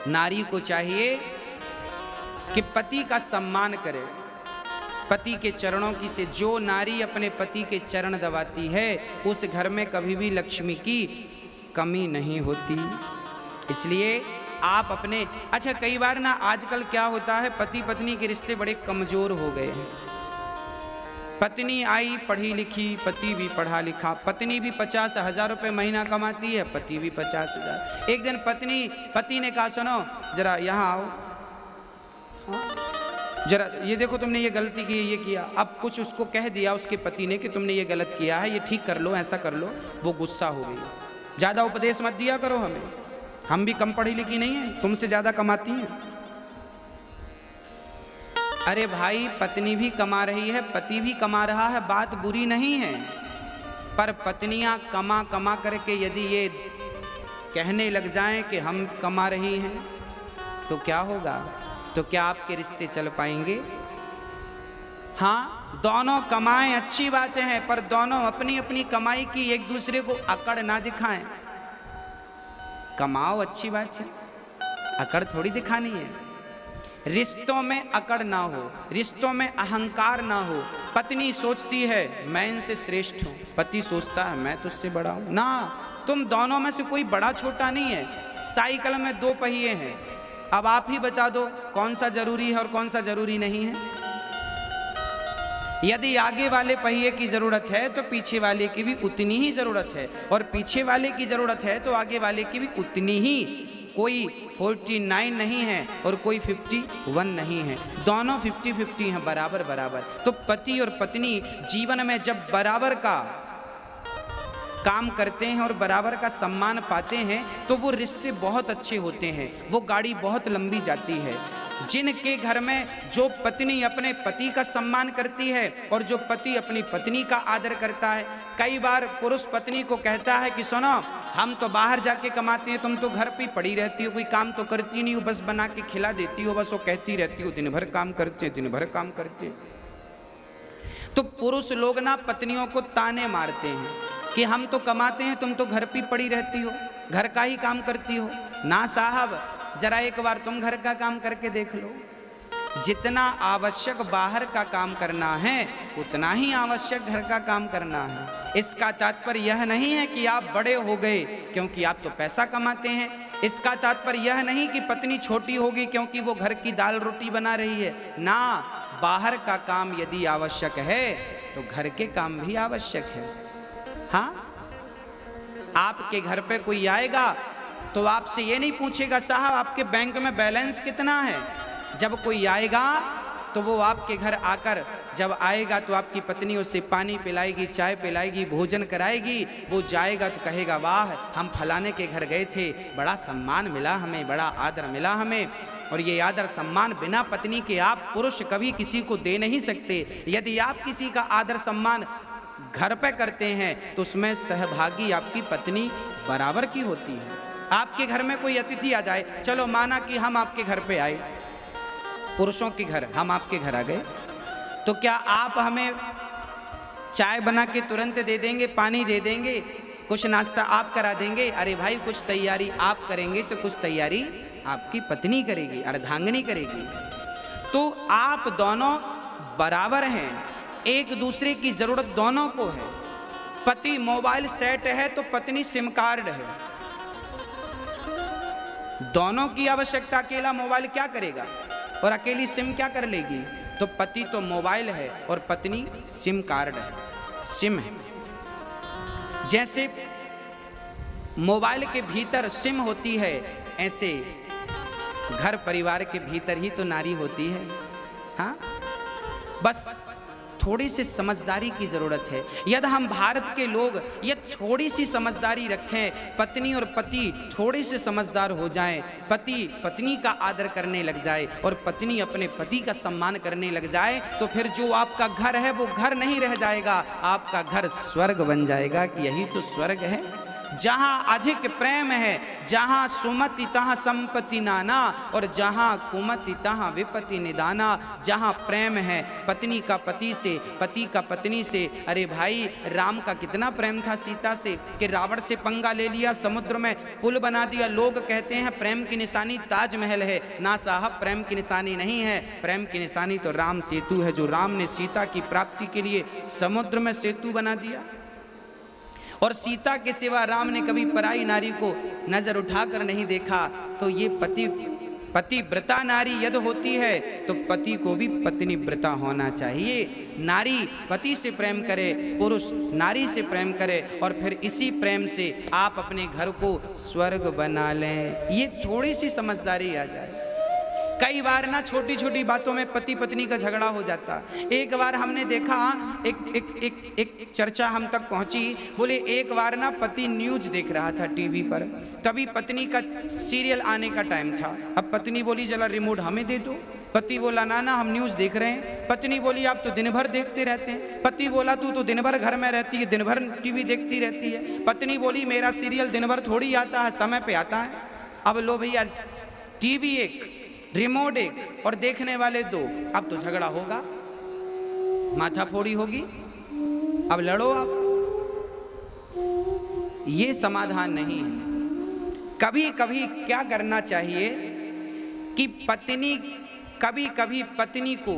नारी को चाहिए कि पति का सम्मान करे, पति के चरणों की से जो नारी अपने पति के चरण दबाती है उस घर में कभी भी लक्ष्मी की कमी नहीं होती। इसलिए आप अपने अच्छा कई बार ना आजकल क्या होता है, पति पत्नी के रिश्ते बड़े कमजोर हो गए हैं। पत्नी आई पढ़ी लिखी, पति भी पढ़ा लिखा, पत्नी भी 50,000 रुपये महीना कमाती है, पति भी 50,000। एक दिन पति ने कहा सुनो जरा यहाँ आओ, जरा ये देखो तुमने ये गलती की, ये किया। अब कुछ उसको कह दिया उसके पति ने कि तुमने ये गलत किया है, ये ठीक कर लो, ऐसा कर लो। वो गुस्सा हो गई। ज़्यादा उपदेश मत दिया करो हमें, हम भी कम पढ़ी लिखी नहीं है, तुमसे ज़्यादा कमाती हैं। अरे भाई पत्नी भी कमा रही है, पति भी कमा रहा है, बात बुरी नहीं है, पर पत्नियां कमा कमा करके यदि ये कहने लग जाएं कि हम कमा रही हैं तो क्या होगा? तो क्या आपके रिश्ते चल पाएंगे? हाँ, दोनों कमाएं अच्छी बातें हैं, पर दोनों अपनी अपनी कमाई की एक दूसरे को अकड़ ना दिखाएं। कमाओ अच्छी बात है, अकड़ थोड़ी दिखानी है। रिश्तों में अकड़ ना हो, रिश्तों में अहंकार ना हो। पत्नी सोचती है मैं इनसे श्रेष्ठ हूँ, पति सोचता है मैं तुझसे बड़ा हूँ। ना, तुम दोनों में से कोई बड़ा छोटा नहीं है। साइकिल में 2 पहिए हैं, अब आप ही बता दो कौन सा जरूरी है और कौन सा जरूरी नहीं है। यदि आगे वाले पहिए की जरूरत है तो पीछे वाले की भी उतनी ही जरूरत है, और पीछे वाले की जरूरत है तो आगे वाले की भी उतनी ही। कोई 49 नहीं है और कोई 51 नहीं है, दोनों 50-50 हैं, बराबर बराबर। तो पति और पत्नी जीवन में जब बराबर का काम करते हैं और बराबर का सम्मान पाते हैं तो वो रिश्ते बहुत अच्छे होते हैं, वो गाड़ी बहुत लंबी जाती है। जिनके घर में जो पत्नी अपने पति का सम्मान करती है और जो पति अपनी पत्नी का आदर करता है। कई बार पुरुष पत्नी को कहता है कि सुनो हम तो बाहर जाके कमाते हैं, तुम तो घर पे पड़ी रहती हो, कोई काम तो करती नहीं हो, बस बना के खिला देती हो, बस वो कहती रहती हो दिन भर काम करते, दिन भर काम करते। तो पुरुष लोग ना पत्नियों को ताने मारते हैं कि हम तो कमाते हैं, तुम तो घर पे पड़ी रहती हो, घर का ही काम करती हो। ना साहब, जरा एक बार तुम घर का काम करके देख लो। जितना आवश्यक बाहर का काम करना है उतना ही आवश्यक घर का काम करना है। इसका तात्पर्य यह नहीं है कि आप बड़े हो गए क्योंकि आप तो पैसा कमाते हैं। इसका तात्पर्य यह नहीं कि पत्नी छोटी होगी क्योंकि वो घर की दाल रोटी बना रही है। ना, बाहर का काम यदि आवश्यक है तो घर के काम भी आवश्यक है। हाँ, आपके घर पे कोई आएगा तो आपसे ये नहीं पूछेगा साहब आपके बैंक में बैलेंस कितना है। जब कोई आएगा तो वो आपके घर आकर जब आएगा तो आपकी पत्नी उसे पानी पिलाएगी, चाय पिलाएगी, भोजन कराएगी। वो जाएगा तो कहेगा वाह हम फलाने के घर गए थे, बड़ा सम्मान मिला हमें, बड़ा आदर मिला हमें। और ये आदर सम्मान बिना पत्नी के आप पुरुष कभी किसी को दे नहीं सकते। यदि आप किसी का आदर सम्मान घर पे करते हैं तो उसमें सहभागी आपकी पत्नी बराबर की होती है। आपके घर में कोई अतिथि आ जाए, चलो माना कि हम आपके घर पे आए, पुरुषों के घर हम आपके घर आ गए, तो क्या आप हमें चाय बना के तुरंत दे देंगे, पानी दे देंगे, कुछ नाश्ता आप करा देंगे? अरे भाई कुछ तैयारी आप करेंगे तो कुछ तैयारी आपकी पत्नी करेगी, अर्धांगिनी करेगी। तो आप दोनों बराबर हैं, एक दूसरे की जरूरत दोनों को है। पति मोबाइल सेट है तो पत्नी सिम कार्ड है। दोनों की आवश्यकता, अकेला मोबाइल क्या करेगा और अकेली सिम क्या कर लेगी? तो पति तो मोबाइल है और पत्नी सिम कार्ड है, सिम है। जैसे मोबाइल के भीतर सिम होती है ऐसे घर परिवार के भीतर ही तो नारी होती है। हाँ, बस थोड़ी सी समझदारी की जरूरत है। यदि हम भारत के लोग ये थोड़ी सी समझदारी रखें, पत्नी और पति थोड़े से समझदार हो जाएं, पति पत्नी का आदर करने लग जाए और पत्नी अपने पति का सम्मान करने लग जाए, तो फिर जो आपका घर है वो घर नहीं रह जाएगा, आपका घर स्वर्ग बन जाएगा। कि यही तो स्वर्ग है। जहां अधिक प्रेम है, जहां सुमति तहां संपत्ति नाना, और जहां कुमति तहां विपत्ति निदाना। जहां प्रेम है पत्नी का पति से, पति का पत्नी से। अरे भाई, राम का कितना प्रेम था सीता से कि रावण से पंगा ले लिया, समुद्र में पुल बना दिया। लोग कहते हैं प्रेम की निशानी ताजमहल है। ना साहब, प्रेम की निशानी नहीं है। प्रेम की निशानी तो राम सेतु है, जो राम ने सीता की प्राप्ति के लिए समुद्र में सेतु बना दिया। और सीता के सिवा राम ने कभी पराई नारी को नजर उठाकर नहीं देखा। तो ये पतिव्रता नारी यदि होती है तो पति को भी पत्नी व्रता होना चाहिए। नारी पति से प्रेम करे, पुरुष नारी से प्रेम करे, और फिर इसी प्रेम से आप अपने घर को स्वर्ग बना लें। ये थोड़ी सी समझदारी आ जाए। कई बार ना छोटी छोटी बातों में पति पत्नी का झगड़ा हो जाता। एक बार हमने देखा, एक चर्चा हम तक पहुंची, बोले एक बार ना पति न्यूज देख रहा था टीवी पर, तभी पत्नी का सीरियल आने का टाइम था। अब पत्नी बोली जरा रिमोट हमें दे दो। पति बोला ना ना, हम न्यूज देख रहे हैं। पत्नी बोली आप तो दिन भर देखते रहते हैं। पति बोला तू तो दिन भर घर में रहती है, दिन भर टीवी देखती रहती है। पत्नी बोली मेरा सीरियल दिन भर थोड़ी आता है, समय पे आता है। अब लो भैया, टीवी एक, रिमोट एक, और देखने वाले दो। अब तो झगड़ा होगा, माथाफोड़ी होगी, अब लड़ो आप। ये समाधान नहीं है। कभी कभी क्या करना चाहिए कि पत्नी, कभी कभी पत्नी को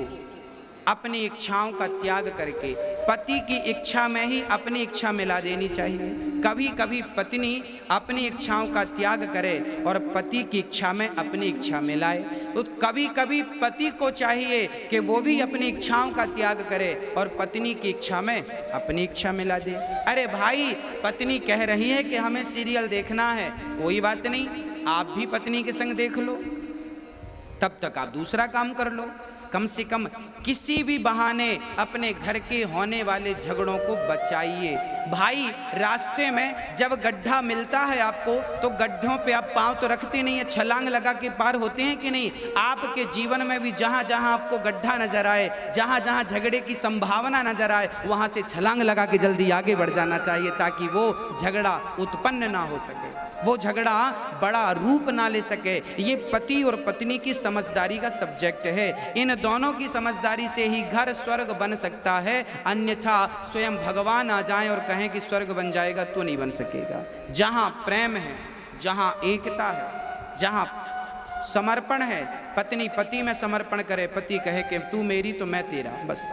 अपनी इच्छाओं का त्याग करके पति की इच्छा में ही अपनी इच्छा मिला देनी चाहिए। कभी कभी पत्नी अपनी इच्छाओं का त्याग करे और पति की इच्छा में अपनी इच्छा मिलाए। तो कभी कभी पति को चाहिए कि वो भी अपनी इच्छाओं का त्याग करे और पत्नी की इच्छा में अपनी इच्छा मिला दे। अरे भाई, पत्नी कह रही है कि हमें सीरियल देखना है, कोई बात नहीं, आप भी पत्नी के संग देख लो, तब तक आप दूसरा काम कर लो। कम से कम किसी भी बहाने अपने घर के होने वाले झगड़ों को बचाइए। भाई, रास्ते में जब गड्ढा मिलता है आपको, तो गड्ढों पे आप पांव तो रखते नहीं है, छलांग लगा के पार होते हैं कि नहीं। आपके जीवन में भी जहां जहां आपको गड्ढा नजर आए, जहां जहां झगड़े की संभावना नजर आए, वहां से छलांग लगा के जल्दी आगे बढ़ जाना चाहिए, ताकि वो झगड़ा उत्पन्न ना हो सके, वो झगड़ा बड़ा रूप ना ले सके। ये पति और पत्नी की समझदारी का सब्जेक्ट है। इन दोनों की समझदारी से ही घर स्वर्ग बन सकता है, अन्यथा स्वयं भगवान आ जाएं और कहें कि स्वर्ग बन जाएगा तो नहीं बन सकेगा। जहां प्रेम है, जहां एकता है, जहां समर्पण है, पत्नी पति में समर्पण करे, पति कहे कि तू मेरी तो मैं तेरा, बस।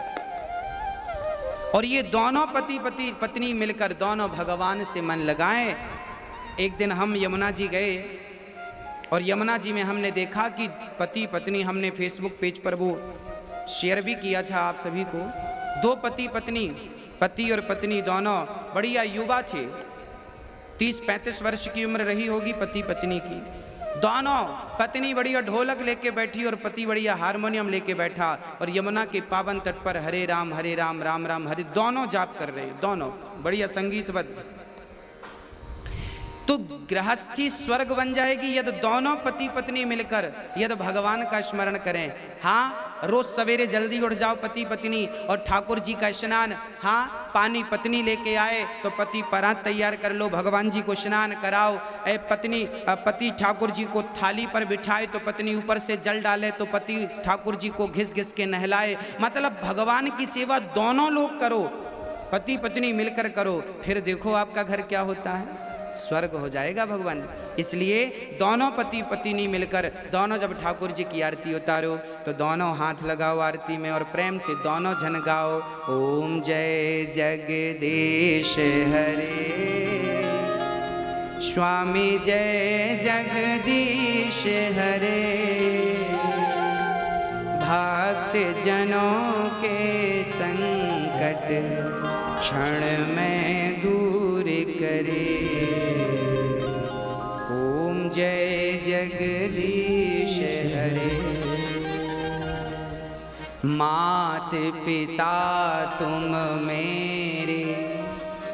और ये दोनों पत्नी मिलकर दोनों भगवान से मन लगाएं। एक दिन हम यमुना जी गए और यमुना जी में हमने देखा कि पति पत्नी, हमने फेसबुक पेज पर वो शेयर भी किया था आप सभी को, दो पति पत्नी, पति और पत्नी दोनों बढ़िया युवा थे, 30-35 वर्ष की उम्र रही होगी पति पत्नी की। दोनों, पत्नी बढ़िया ढोलक लेके बैठी और पति बढ़िया हारमोनियम लेके बैठा, और यमुना के पावन तट पर हरे राम राम राम हरे, दोनों जाप कर रहे हैं, दोनों बढ़िया संगीतबद्ध। तो गृहस्थी स्वर्ग बन जाएगी यदि दोनों पति पत्नी मिलकर यदि भगवान का स्मरण करें। हाँ, रोज सवेरे जल्दी उठ जाओ पति पत्नी और ठाकुर जी का स्नान। हाँ, पानी पत्नी लेके आए तो पति परात तैयार कर लो, भगवान जी को स्नान कराओ। पति ठाकुर जी को थाली पर बिठाए तो पत्नी ऊपर से जल डाले, तो पति ठाकुर जी को घिस घिस के नहलाए। मतलब भगवान की सेवा दोनों लोग करो, पति पत्नी मिलकर करो, फिर देखो आपका घर क्या होता है, स्वर्ग हो जाएगा भगवान। इसलिए दोनों पति पत्नी मिलकर, दोनों जब ठाकुर जी की आरती उतारो तो दोनों हाथ लगाओ आरती में और प्रेम से दोनों जन गाओ, ओम जय जगदीश हरे, स्वामी जय जगदीश हरे, भक्त जनों के संकट क्षण में दूर करे, ओम जय जगदीश हरे। मात पिता तुम मेरे,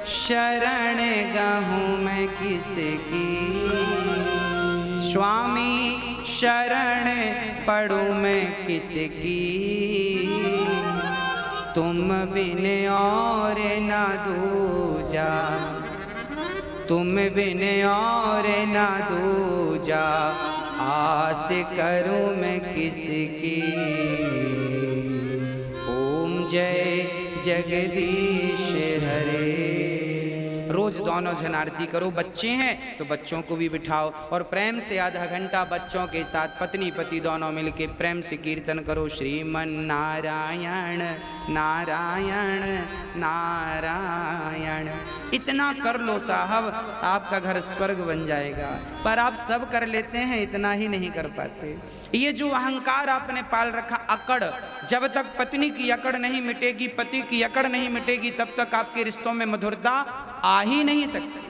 शरण गहूँ मैं किसकी, स्वामी शरण पढ़ूँ मैं किसकी, तुम बिन और ना दूजा, तुम बिन और ना दूजा, आस करूं मैं किसकी। ओम जय जगदीश हरे। रोज दोनों जन आरती करो। बच्चे हैं तो बच्चों को भी बिठाओ और प्रेम से आधा घंटा बच्चों के साथ पत्नी पति दोनों मिलके प्रेम से कीर्तन करो। श्रीमन नारायण नारायण नारायण। इतना कर लो साहब, आपका घर स्वर्ग बन जाएगा। पर आप सब कर लेते हैं, इतना ही नहीं कर पाते। ये जो अहंकार आपने पाल रखा, अकड़, जब तक पत्नी की अकड़ नहीं मिटेगी, पति की अकड़ नहीं मिटेगी, तब तक आपके रिश्तों में मधुरता आ ही नहीं सकती।